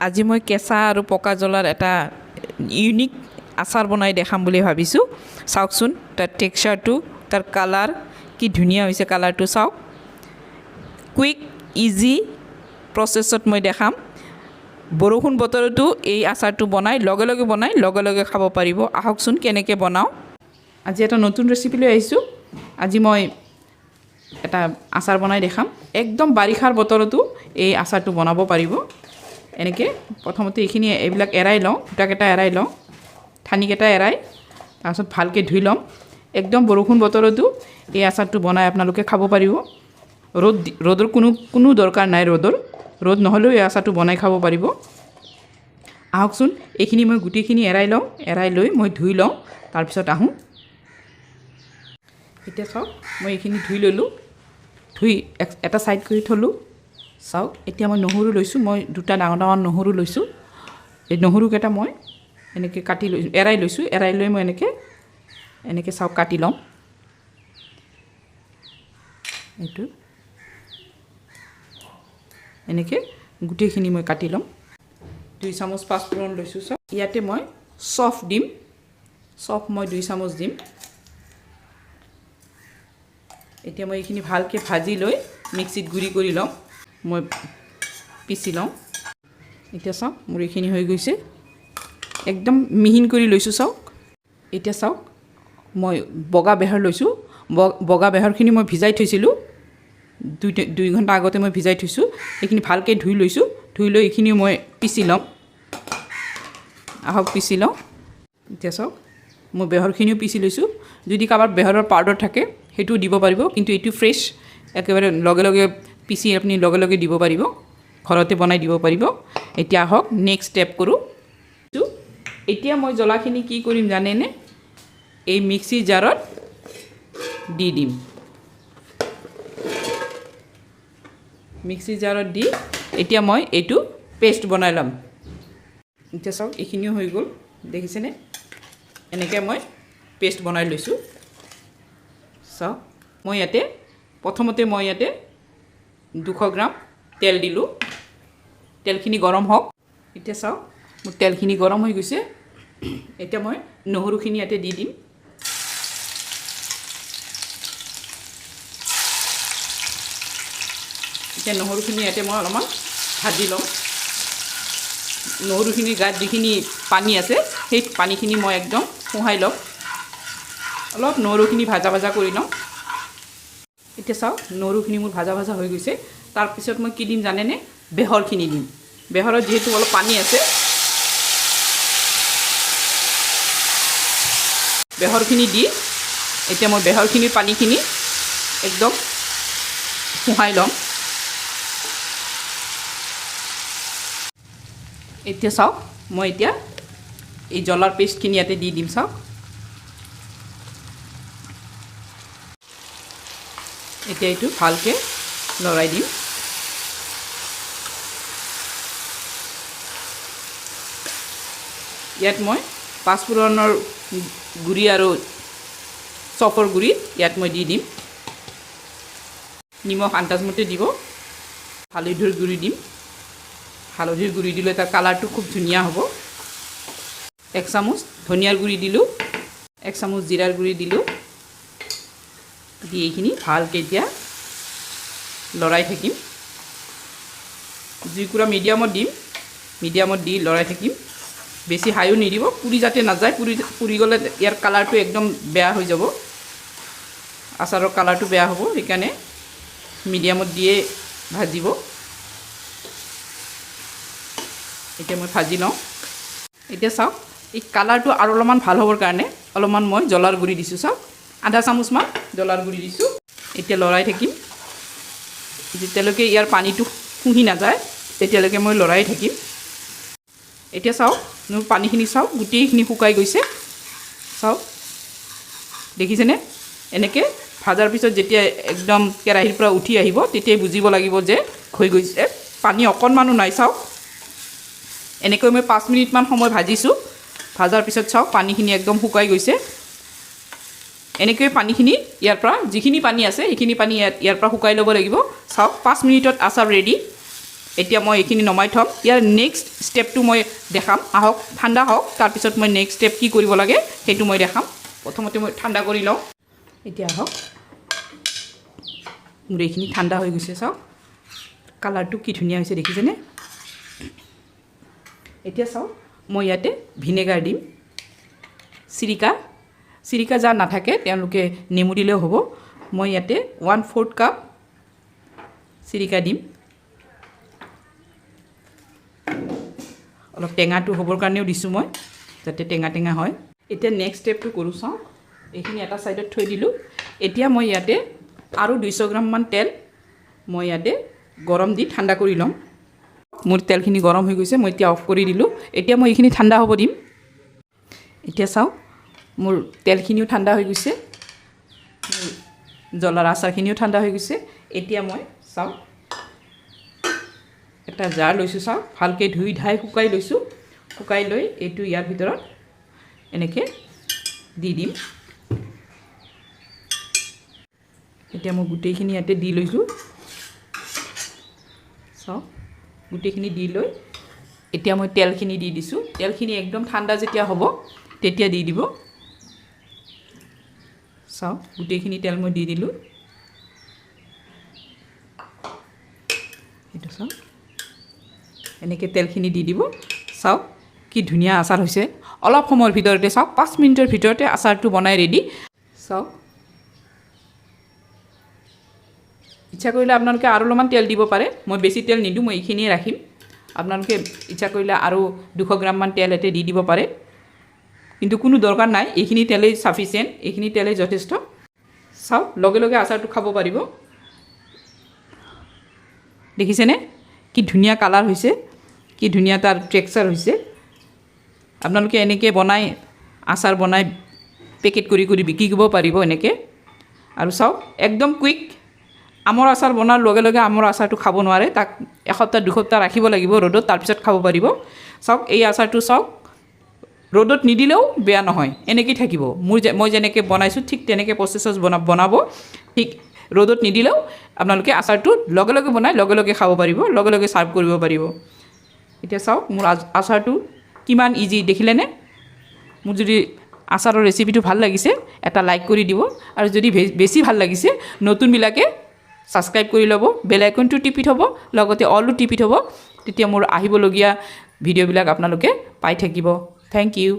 আজি মই কেঁচা আৰু পকা জ্বলাৰ এটা ইউনিক আচাৰ বনাই দেখাম বুলি ভাবিছোঁ। চাওকচোন তাৰ টেক্সচাৰটো, তাৰ কালাৰ কি ধুনীয়া হৈছে। কালাৰটো চাওক। কুইক ইজি প্ৰচেছত মই দেখাম। বৰষুণ বতৰতো এই আচাৰটো বনাই লগে লগে খাব পাৰিব। আহকচোন কেনেকৈ বনাওঁ। আজি এটা নতুন ৰেচিপি লৈ আহিছোঁ। আজি মই এটা আচাৰ বনাই দেখাম। একদম বাৰিষাৰ বতৰতো এই আচাৰটো বনাব পাৰিব। এনেকৈ প্ৰথমতে এইবিলাক এৰাই লওঁ, ফুটাকেইটা এৰাই লওঁ, ঠানিকেইটা এৰাই তাৰপিছত ভালকৈ ধুই ল'ম। একদম বৰষুণ বতৰতো এই আচাৰটো বনাই আপোনালোকে খাব পাৰিব। ৰ'দৰ কোনো দৰকাৰ নাই। ৰ'দ নহ'লেও এই আচাৰটো বনাই খাব পাৰিব। আহকচোন এইখিনি মই গোটেইখিনি এৰাই লওঁ। এৰাই লৈ মই ধুই লওঁ, তাৰপিছত আহোঁ। এতিয়া চাওক মই এইখিনি ধুই ল'লোঁ, ধুই এটা ছাইড কৰি থ'লোঁ। চাওক এতিয়া মই নহৰু লৈছোঁ। মই দুটা ডাঙৰ ডাঙৰ নহৰু লৈছোঁ। এই নহৰুকেইটা মই এনেকৈ কাটি এৰাই লৈছোঁ। এৰাই লৈ মই এনেকৈ চাওক কাটি ল'ম। এইটো এনেকৈ গোটেইখিনি মই কাটি ল'ম। 2 চামুচ পাঁচফোৰণ লৈছোঁ। চাওক ইয়াতে মই চফ দিম। চফ মই 2 চামুচ দিম। এতিয়া মই এইখিনি ভালকৈ ভাজি লৈ মিক্সিত গুড়ি কৰি ল'ম। মই পিচি লওঁ। এতিয়া চাওক মোৰ এইখিনি হৈ গৈছে। একদম মিহিন কৰি লৈছোঁ। চাওক এতিয়া চাওক মই বগা বেহৰ লৈছোঁ। বগা বেহৰখিনি মই ভিজাই থৈছিলোঁ। 2 ঘণ্টা আগতে মই ভিজাই থৈছোঁ। এইখিনি ভালকৈ ধুই লৈছোঁ। ধুই লৈ এইখিনি মই পিচি ল'ম। আহক পিচি লওঁ। এতিয়া চাওক মই বেহৰখিনিও পিচি লৈছোঁ। যদি কাৰোবাৰ বেহৰৰ পাউডাৰ থাকে সেইটোও দিব পাৰিব, কিন্তু এইটো ফ্ৰেছ, একেবাৰে লগে পিচি আপুনি লগে দিব পাৰিব। ঘৰতে বনাই দিব পাৰিব। এতিয়া আহক নেক্সট ষ্টেপ কৰোঁ। এতিয়া মই জ্বলাখিনি কি কৰিম জানেনে? এই মিক্সি জাৰত দি দিম। মিক্সি জাৰত দি এতিয়া মই এইটো পেষ্ট বনাই ল'ম। এতিয়া চাওক এইখিনিও হৈ গ'ল, দেখিছেনে? এনেকৈ মই পেষ্ট বনাই লৈছোঁ। চাওক মই প্ৰথমতে মই ইয়াতে 200 গ্ৰাম তেল দিলোঁ। তেলখিনি গৰম হওক। এতিয়া চাওক মোৰ তেলখিনি গৰম হৈ গৈছে। এতিয়া মই নহৰুখিনি ইয়াতে দি দিম। এতিয়া নহৰুখিনি ইয়াতে মই অলপমান ভাজি লওঁ। নহৰুখিনিৰ গাত যিখিনি পানী আছে সেই পানীখিনি মই একদম শুহাই লওঁ। অলপ নহৰুখিনি ভাজা কৰি লওঁ। এতিয়া চাওক নহৰুখিনি মোৰ ভাজা হৈ গৈছে। তাৰপিছত মই কি দিম জানেনে? বেহৰখিনি দিম। বেহৰত যিহেতু অলপ পানী আছে, বেহৰখিনি দি এতিয়া মই বেহৰখিনিৰ পানীখিনি একদম শুহাই ল'ম। এতিয়া চাওক মই এই জ্বলাৰ পেষ্টখিনি ইয়াতে দি দিম। চাওক এতিয়া এইটো ভালকৈ লৰাই দিম। ইয়াত মই পাঁচফোৰণৰ গুড়ি আৰু চফৰ গুড়ি ইয়াত মই দি দিম। নিমখ আন্দাজমতে দিব। হালধিৰ গুড়ি দিম। হালধিৰ গুড়ি দিলে তাৰ কালাৰটো খুব ধুনীয়া হ'ব। 1 চামুচ ধনিয়াৰ গুড়ি দিলোঁ। 1 চামুচ জিৰাৰ গুড়ি দিলোঁ। দি এইখিনি ভালকৈ এতিয়া লৰাই থাকিম। জুইকুৰা মিডিয়ামত দিম। মিডিয়ামত দি লৰাই থাকিম। বেছি হাইও নিদিব, পুৰি যাতে নাযায়। পুৰি গ'লে ইয়াৰ কালাৰটো একদম বেয়া হৈ যাব। আচাৰৰ কালাৰটো বেয়া হ'ব। সেইকাৰণে মিডিয়ামত দিয়ে ভাজিব। এতিয়া মই ভাজি লওঁ। এতিয়া চাওক এই কালাৰটো আৰু অলপমান ভাল হ'বৰ কাৰণে অলপমান মই জ্বলাৰ গুড়ি দিছোঁ। চাওক আধা চামুচমান জ্বলাৰ গুড়ি দিছোঁ। এতিয়া লৰাই থাকিম। যেতিয়ালৈকে ইয়াৰ পানীটো শুহি নাযায় তেতিয়ালৈকে মই লৰাই থাকিম। এতিয়া চাওক মোৰ পানীখিনি চাওক গোটেইখিনি শুকাই গৈছে। চাওক দেখিছেনে? এনেকৈ ভাজাৰ পিছত যেতিয়া একদম কেৰাহীৰ পৰা উঠি আহিব তেতিয়াই বুজিব লাগিব যে হৈ গৈছে। পানী অকণমানো নাই। চাওক এনেকৈ মই 5 মিনিটমান সময় ভাজিছোঁ। ভাজাৰ পিছত চাওক পানীখিনি একদম শুকাই গৈছে। এনেকৈ পানীখিনি ইয়াৰ পৰা যিখিনি পানী আছে সেইখিনি পানী ইয়াৰ পৰা শুকাই ল'ব লাগিব। চাওক 5 মিনিটত আচাৰ ৰেডি। এতিয়া মই এইখিনি নমাই থ'ম ইয়াৰ নেক্সট ষ্টেপটো মই দেখাম আহক ঠাণ্ডা হওক তাৰপিছত মই নেক্সট ষ্টেপ কি কৰিব লাগে সেইটো মই দেখাম প্ৰথমতে মই ঠাণ্ডা কৰি লওঁ এতিয়া আহক মোৰ এইখিনি ঠাণ্ডা হৈ গৈছে চাওক কালাৰটো কি ধুনীয়া হৈছে দেখিছেনে এতিয়া চাওক মই ইয়াতে ভিনেগাৰ দিম চিৰিকা যাৰ নাথাকে তেওঁলোকে নেমু দিলেও হ'ব মই ইয়াতে 1/4 কাপ চিৰিকা দিম অলপ টেঙাটো হ'বৰ কাৰণেও দিছোঁ মই যাতে টেঙা হয় এতিয়া নেক্সট ষ্টেপটো কৰোঁ চাওঁ এইখিনি এটা ছাইডত থৈ দিলোঁ এতিয়া মই ইয়াতে আৰু 200 গ্ৰামমান তেল মই ইয়াতে গৰম দি ঠাণ্ডা কৰি ল'ম মোৰ তেলখিনি গৰম হৈ গৈছে মই এতিয়া অফ কৰি দিলোঁ এতিয়া মই এইখিনি ঠাণ্ডা হ'ব দিম এতিয়া চাওক মোৰ তেলখিনিও ঠাণ্ডা হৈ গৈছে জলাৰ আচাৰখিনিও ঠাণ্ডা হৈ গৈছে এতিয়া মই চাওক এটা জাৰ লৈছোঁ চাওক ভালকৈ ধুই ধাই শুকাই লৈছোঁ শুকাই লৈ এইটো ইয়াৰ ভিতৰত এনেকৈ দি দিম এতিয়া মই গোটেইখিনি ইয়াতে দি লৈছোঁ চাওক গোটেইখিনি দি লৈ এতিয়া মই তেলখিনি দি দিছোঁ তেলখিনি একদম ঠাণ্ডা যেতিয়া হ'ব তেতিয়া দি দিব চাওক গোটেইখিনি তেল মই দি দিলোঁ এইটো চাওক এনেকৈ তেলখিনি দি দিব চাওক কি ধুনীয়া আচাৰ হৈছে অলপ সময়ৰ ভিতৰতে চাওক 5 মিনিটৰ ভিতৰতে আচাৰটো বনাই ৰেডি চাওক ইচ্ছা কৰিলে আপোনালোকে আৰু অলপমান তেল দিব পাৰে মই বেছি তেল নিদিওঁ মই এইখিনিয়ে ৰাখিম আপোনালোকে ইচ্ছা কৰিলে আৰু 200 গ্ৰামমান তেল এতে দি দিব পাৰে কিন্তু কোনো দৰকাৰ নাই এইখিনি তেলেই সাফিচিয়েণ্ট এইখিনি তেলেই যথেষ্ট চাওক লগে লগে আচাৰটো খাব পাৰিব দেখিছেনে কি ধুনীয়া কালাৰ হৈছে কি ধুনীয়া তাৰ টেক্সচাৰ হৈছে আপোনালোকে এনেকৈ বনাই আচাৰ বনাই পেকেট কৰি বিক্ৰী কৰিব পাৰিব এনেকৈ আৰু চাওক একদম কুইক আমৰ আচাৰ বনাৰ লগে লগে আমৰ আচাৰটো খাব নোৱাৰে তাক এসপ্তাহ দুসপ্তাহ ৰাখিব লাগিব ৰ'দত তাৰপিছত খাব পাৰিব চাওক এই আচাৰটো চাওক ৰ'দত নিদিলেও বেয়া নহয় এনেকৈ থাকিব মই যেনেকৈ বনাইছোঁ ঠিক তেনেকৈ প্ৰচেছত বনাব ঠিক ৰ'দত নিদিলেও আপোনালোকে আচাৰটো লগে লগে বনাই লগে লগে খাব পাৰিব লগে লগে ছাৰ্ভ কৰিব পাৰিব এতিয়া চাওক মোৰ আচাৰটো কিমান ইজি দেখিলেনে মোৰ যদি আচাৰৰ ৰেচিপিটো ভাল লাগিছে এটা লাইক কৰি দিব আৰু যদি বেছি ভাল লাগিছে নতুনবিলাকে ছাবস্ক্ৰাইব কৰি ল'ব বেল আইকনটো টিপি থ'ব লগতে অলটো টিপি থ'ব তেতিয়া মোৰ আহিবলগীয়া ভিডিঅ'বিলাক আপোনালোকে পাই থাকিব থেংক ইউ